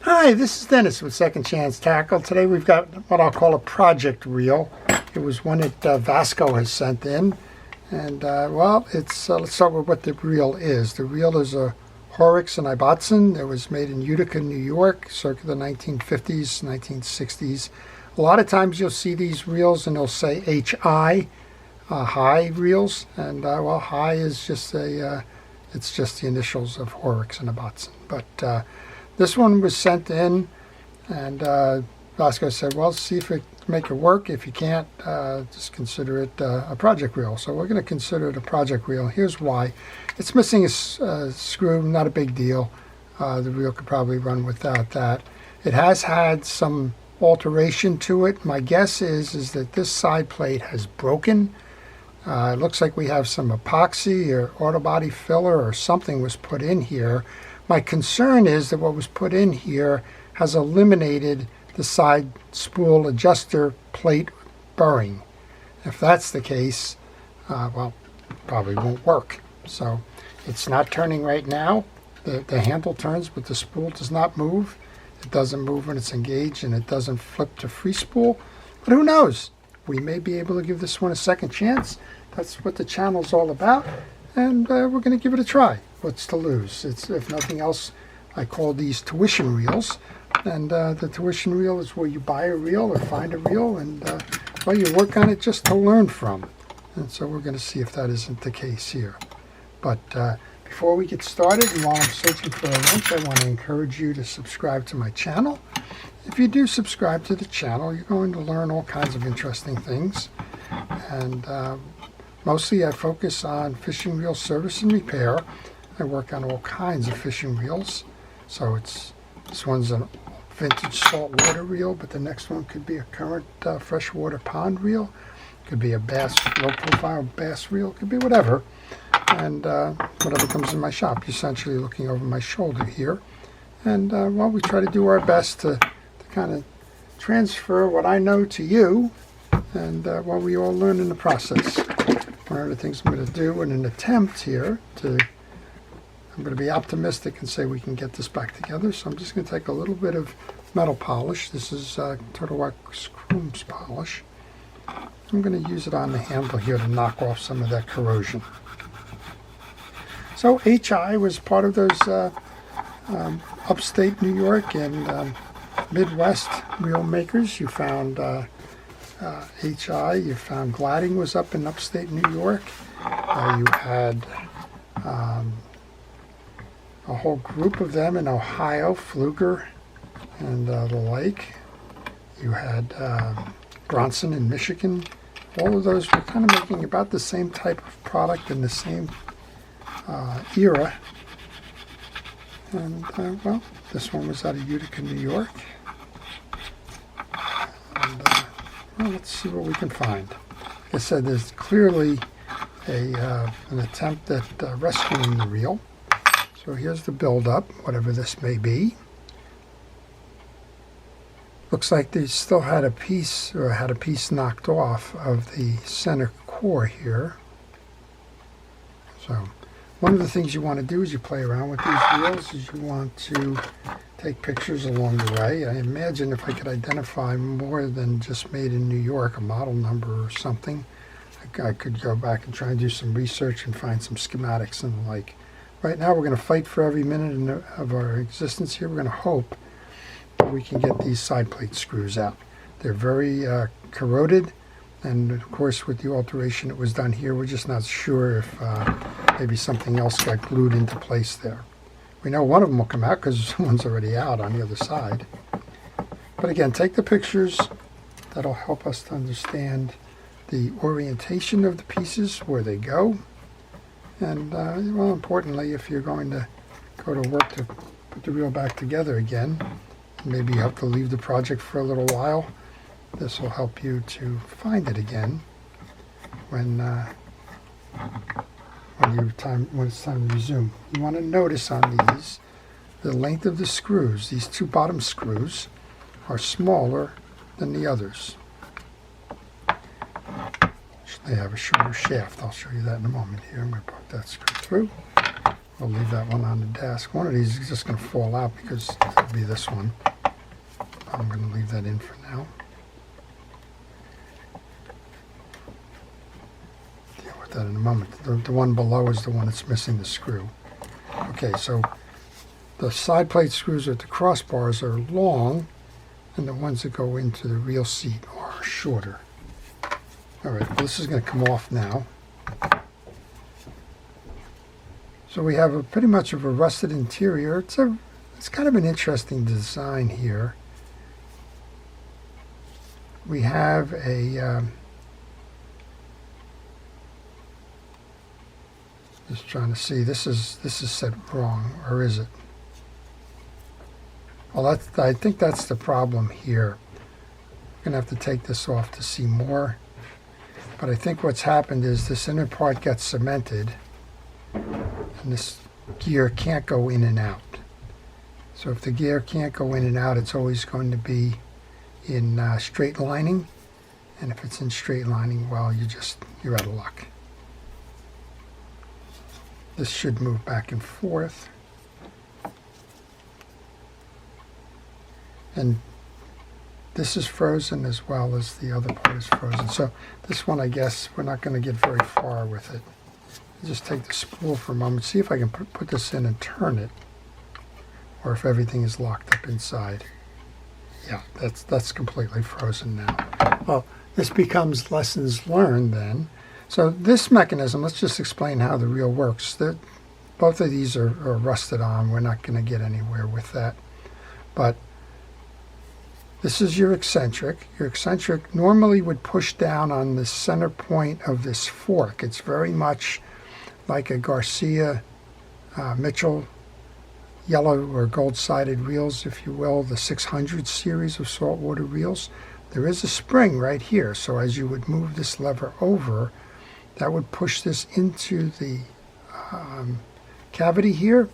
Hi, this is Dennis with Second Chance Tackle. Today we've got what I'll call a project reel. It was one that Vasco has sent in. And, let's start with what the reel is. The reel is a Horrocks and Ibbotson. It was made in Utica, New York, circa the 1950s, 1960s. A lot of times you'll see these reels and they'll say HI, high reels. And, high is just it's just the initials of Horrocks and Ibbotson. But this one was sent in, and Vasco said, well, see if it can make it work. If you can't, just consider it a project reel. So we're going to consider it a project reel. Here's why. It's missing a screw, not a big deal. The reel could probably run without that. It has had some alteration to it. My guess is that this side plate has broken. It looks like we have some epoxy or auto body filler or something was put in here. My concern is that what was put in here has eliminated the side spool adjuster plate burring. If that's the case, probably won't work. So it's not turning right now. The handle turns, but the spool does not move. It doesn't move when it's engaged, and it doesn't flip to free spool. But who knows? We may be able to give this one a second chance. That's what the channel's all about, and we're going to give it a try. What's to lose? It's, if nothing else, I call these tuition reels. And the tuition reel is where you buy a reel or find a reel, and you work on it just to learn from. And so we're going to see if that isn't the case here. But before we get started, and while I'm searching for a link, I want to encourage you to subscribe to my channel. If you do subscribe to the channel, you're going to learn all kinds of interesting things. And mostly I focus on fishing reel service and repair. I work on all kinds of fishing reels. So this one's a vintage saltwater reel, but the next one could be a current freshwater pond reel. Could be a bass, low-profile bass reel. Could be whatever. And whatever comes in my shop. You're essentially looking over my shoulder here. And we try to do our best to kind of transfer what I know to you. And we all learn in the process. One of the things I'm going to do in an attempt here I'm going to be optimistic and say we can get this back together. So I'm just going to take a little bit of metal polish. This is Turtle Wax Chrome polish. I'm going to use it on the handle here to knock off some of that corrosion. So HI was part of those upstate New York and Midwest reel makers. You found HI, you found Gladding was up in upstate New York. You had a whole group of them in Ohio, Fluger and the like. You had Bronson in Michigan. All of those were kind of making about the same type of product in the same era. And this one was out of Utica, New York. And let's see what we can find. Like I said, there's clearly an attempt at rescuing the reel. So here's the build-up, whatever this may be. Looks like they still had a piece knocked off of the center core here. So one of the things you want to do as you play around with these reels is you want to take pictures along the way. I imagine if I could identify more than just made in New York, a model number or something, I could go back and try and do some research and find some schematics and the like. Right now we're going to fight for every minute of our existence here. We're going to hope that we can get these side plate screws out. They're very corroded, and of course with the alteration that was done here, we're just not sure if maybe something else got glued into place there. We know one of them will come out because one's already out on the other side. But again, take the pictures. That'll help us to understand the orientation of the pieces, where they go. And, importantly, if you're going to go to work to put the reel back together again, maybe you have to leave the project for a little while, this will help you to find it again when it's time to resume. You want to notice on these, the length of the screws. These two bottom screws are smaller than the others. They have a shorter shaft. I'll show you that in a moment here. I'm going to put that screw through. We'll leave that one on the desk. One of these is just going to fall out because it'll be this one. I'm going to leave that in for now. Deal with that in a moment. The one below is the one that's missing the screw. Okay, so the side plate screws with the crossbars are long, and the ones that go into the real seat are shorter. All right, well, this is going to come off now. So we have pretty much of a rusted interior. It's kind of an interesting design here. We have a just trying to see. This is set wrong, or is it? Well, I think that's the problem here. I'm gonna have to take this off to see more. But I think what's happened is this inner part gets cemented, and this gear can't go in and out. So if the gear can't go in and out, it's always going to be in straight lining, and if it's in straight lining, well, you're out of luck. This should move back and forth, and this is frozen as well as the other part is frozen. So this one, I guess, we're not going to get very far with it. Just take the spool for a moment, see if I can put this in and turn it, or if everything is locked up inside. Yeah, that's completely frozen now. Well, this becomes lessons learned then. So this mechanism, let's just explain how the reel works. Both of these are rusted on. We're not going to get anywhere with that. But this is your eccentric. Your eccentric normally would push down on the center point of this fork. It's very much like a Garcia Mitchell yellow or gold-sided reels, if you will, the 600 series of saltwater reels. There is a spring right here, so as you would move this lever over, that would push this into the cavity here.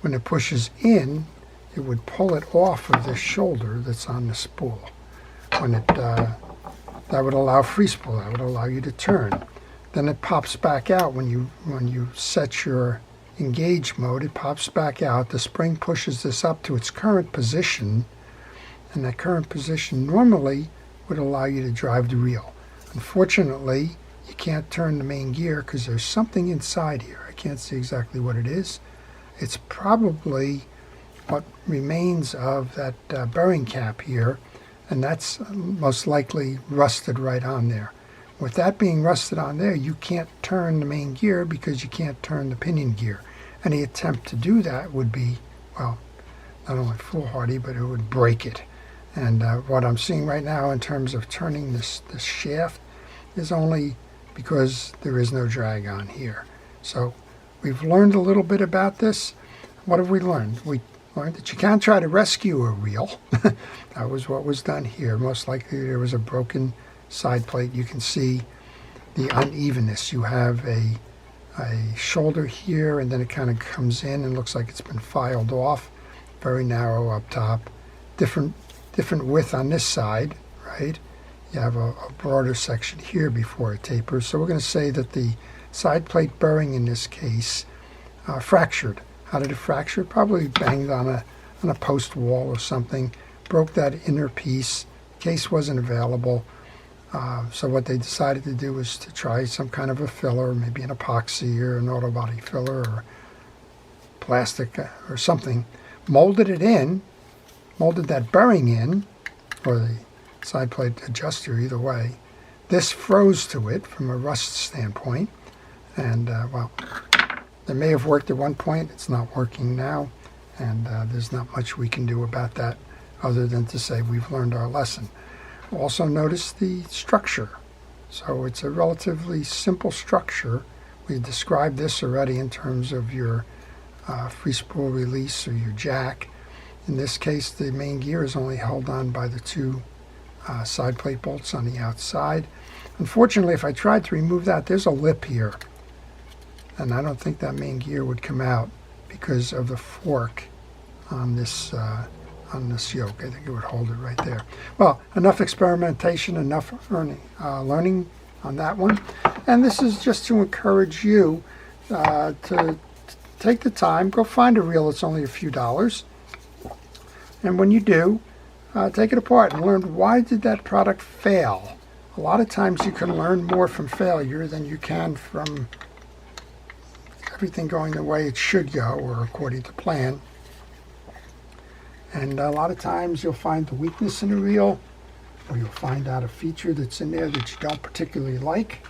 When it pushes in, it would pull it off of this shoulder that's on the spool. When that would allow free spool, that would allow you to turn. Then it pops back out when you set your engage mode. It pops back out. The spring pushes this up to its current position, and that current position normally would allow you to drive the reel. Unfortunately, you can't turn the main gear because there's something inside here. I can't see exactly what it is. It's probably what remains of that bearing cap here, and that's most likely rusted right on there. With that being rusted on there, you can't turn the main gear because you can't turn the pinion gear. Any attempt to do that would be, well, not only foolhardy, but it would break it. And what I'm seeing right now in terms of turning this shaft is only because there is no drag on here. So we've learned a little bit about this. What have we learned? We learned that you can't try to rescue a reel. That was what was done here. Most likely there was a broken side plate. You can see the unevenness. You have a shoulder here, and then it kind of comes in and looks like it's been filed off. Very narrow up top. Different width on this side, right? You have a broader section here before it tapers. So we're going to say that the side plate bearing in this case fractured. How did it fracture? Probably banged on a post wall or something, broke that inner piece. Case wasn't available. So what they decided to do was to try some kind of a filler, maybe an epoxy or an auto body filler or plastic or something. Molded it in, molded that bearing in, or the side plate adjuster, either way. This froze to it from a rust standpoint, and well, it may have worked at one point. It's not working now, and there's not much we can do about that other than to say we've learned our lesson. Also notice the structure. So it's a relatively simple structure. We described this already in terms of your free spool release or your jack. In this case, the main gear is only held on by the two side plate bolts on the outside. Unfortunately, if I tried to remove that, there's a lip here. And I don't think that main gear would come out because of the fork on this yoke. I think it would hold it right there. Well, enough experimentation, enough learning on that one. And this is just to encourage you to take the time, go find a reel that's only a few dollars. And when you do, take it apart and learn, why did that product fail? A lot of times you can learn more from failure than you can from everything going the way it should go or according to plan. And a lot of times you'll find the weakness in a reel, or you'll find out a feature that's in there that you don't particularly like,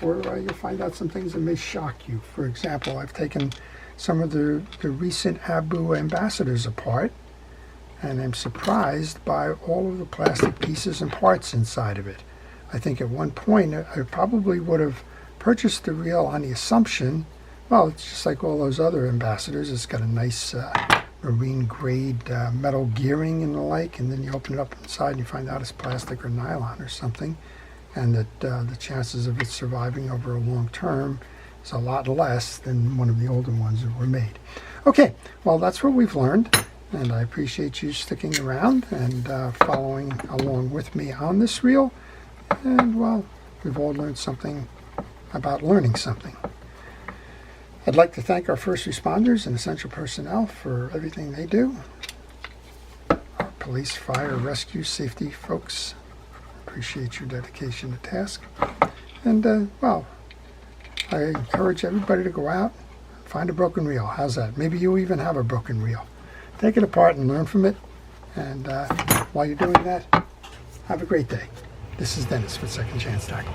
or you'll find out some things that may shock you. For example, I've taken some of the recent Abu ambassadors apart, and I'm surprised by all of the plastic pieces and parts inside of it. I think at one point I probably would have purchased the reel on the assumption, well, it's just like all those other ambassadors. It's got a nice marine grade metal gearing and the like, and then you open it up inside and you find out it's plastic or nylon or something, and that the chances of it surviving over a long term is a lot less than one of the older ones that were made. Okay, well, that's what we've learned, and I appreciate you sticking around and following along with me on this reel. And, well, we've all learned something about learning something. I'd like to thank our first responders and essential personnel for everything they do. Our police, fire, rescue, safety folks, appreciate your dedication to task. And, well, I encourage everybody to go out and find a broken reel. How's that? Maybe you even have a broken reel. Take it apart and learn from it. And while you're doing that, have a great day. This is Dennis with Second Chance Tackle.